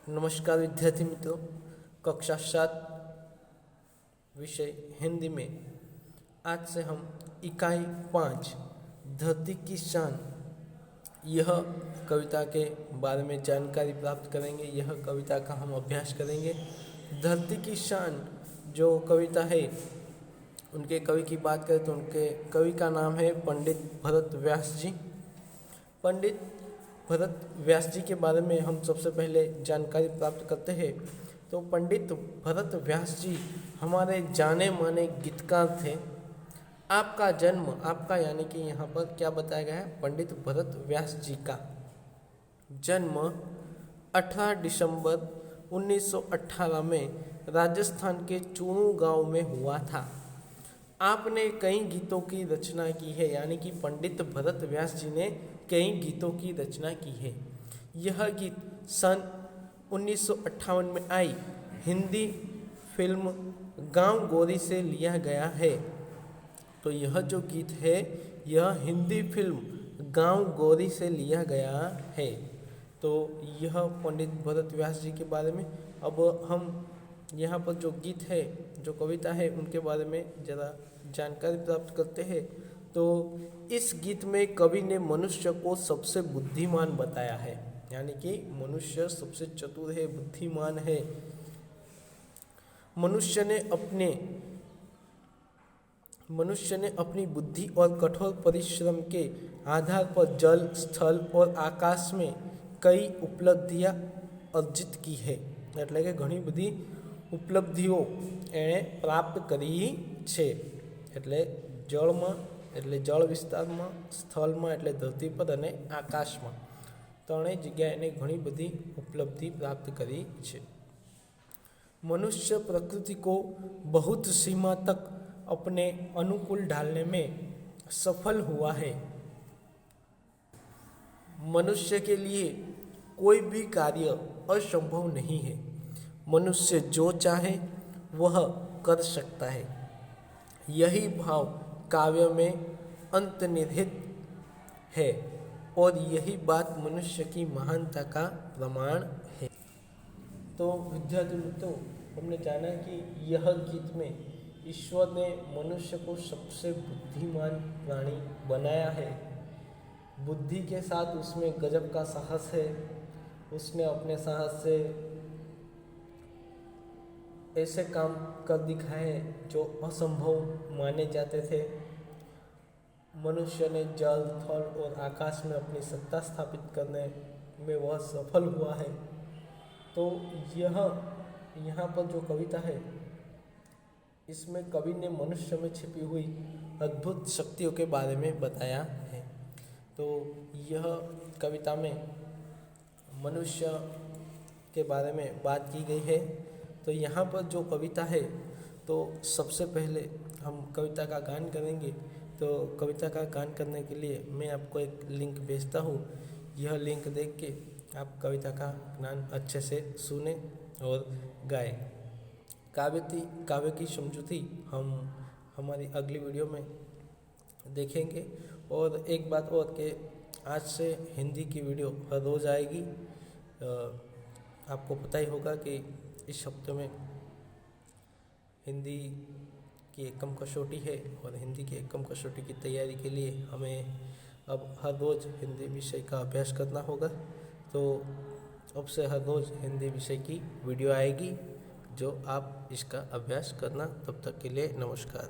नमस्कार विद्यार्थी मित्रों, कक्षा 7 विषय हिंदी में आज से हम इकाई 5 धरती की शान यह कविता के बारे में जानकारी प्राप्त करेंगे। यह कविता का हम अभ्यास करेंगे। धरती की शान जो कविता है, उनके कवि की बात करें तो उनके कवि का नाम है पंडित भरत व्यास जी। पंडित भरत व्यास जी के बारे में हम सबसे पहले जानकारी प्राप्त करते हैं। तो पंडित भरत व्यास जी हमारे जाने माने गीतकार थे। आपका जन्म, आपका यानी कि यहाँ पर क्या बताया गया है, पंडित भरत व्यास जी का जन्म 18 दिसंबर 1918 में राजस्थान के चूरू गांव में हुआ था। आपने कई गीतों की रचना की है, यानी कि पंडित भरत व्यास जी ने कई गीतों की रचना की है। यह गीत सन 1958 में आई हिंदी फिल्म गांव गोरी से लिया गया है। तो यह जो गीत है, यह हिंदी फिल्म गांव गोरी से लिया गया है। तो यह पंडित भरत व्यास जी के बारे में। अब हम यहाँ पर जो गीत है, जो कविता है, उनके बारे में ज़रा जानकारी प्राप्त करते हैं। तो इस गीत में कवि ने मनुष्य को सबसे बुद्धिमान बताया है, यानी कि मनुष्य सबसे चतुर है, बुद्धिमान है। मनुष्य ने अपनी बुद्धि और कठोर परिश्रम के आधार पर जल, स्थल और आकाश में कई उपलब्धियां अर्जित की है। એટલે કે ઘણી બધી ઉપલબ્ધિઓ એણે પ્રાપ્ત કરી છે। એટલે જળમાં એટલે જળ વિસ્તારમાં, સ્થળમાં એટલે ધરતી પર અને આકાશમાં ત્રણેય જગ્યાએ એને ઘણી બધી ઉપલબ્ધિ પ્રાપ્ત કરી છે। मनुष्य प्रकृति को बहुत सीमा तक अपने अनुकूल ढालने में सफल हुआ है। मनुष्य के लिए कोई भी कार्य असंभव नहीं है। मनुष्य जो चाहे वह कर सकता है। यही भाव काव्य में अंतर्निहित है और यही बात मनुष्य की महानता का प्रमाण है। तो विद्यार्थी मित्रों, हमने जाना कि यह गीत में ईश्वर ने मनुष्य को सबसे बुद्धिमान प्राणी बनाया है। बुद्धि के साथ उसमें गजब का साहस है। उसने अपने साहस से ऐसे काम कर दिखाए जो असंभव माने जाते थे। मनुष्य ने जल, थल और आकाश में अपनी सत्ता स्थापित करने में वह सफल हुआ है। तो यह यहाँ पर जो कविता है, इसमें कवि ने मनुष्य में छिपी हुई अद्भुत शक्तियों के बारे में बताया है। तो यह कविता में मनुष्य के बारे में बात की गई है। तो यहाँ पर जो कविता है, तो सबसे पहले हम कविता का गान करेंगे। तो कविता का गान करने के लिए मैं आपको एक लिंक भेजता हूँ। यह लिंक देख के आप कविता का गान अच्छे से सुने और गाएं। काव्य की समझूती हम हमारी अगली वीडियो में देखेंगे। और एक बात और कि आज से हिंदी की वीडियो हर रोज़ आएगी। आपको पता ही होगा कि इस हफ्ते में हिंदी की एकम कसौटी है और हिंदी की एकम कसौटी की तैयारी के लिए हमें अब हर रोज़ हिंदी विषय का अभ्यास करना होगा। तो अब से हर रोज़ हिंदी विषय की वीडियो आएगी, जो आप इसका अभ्यास करना। तब तक के लिए नमस्कार।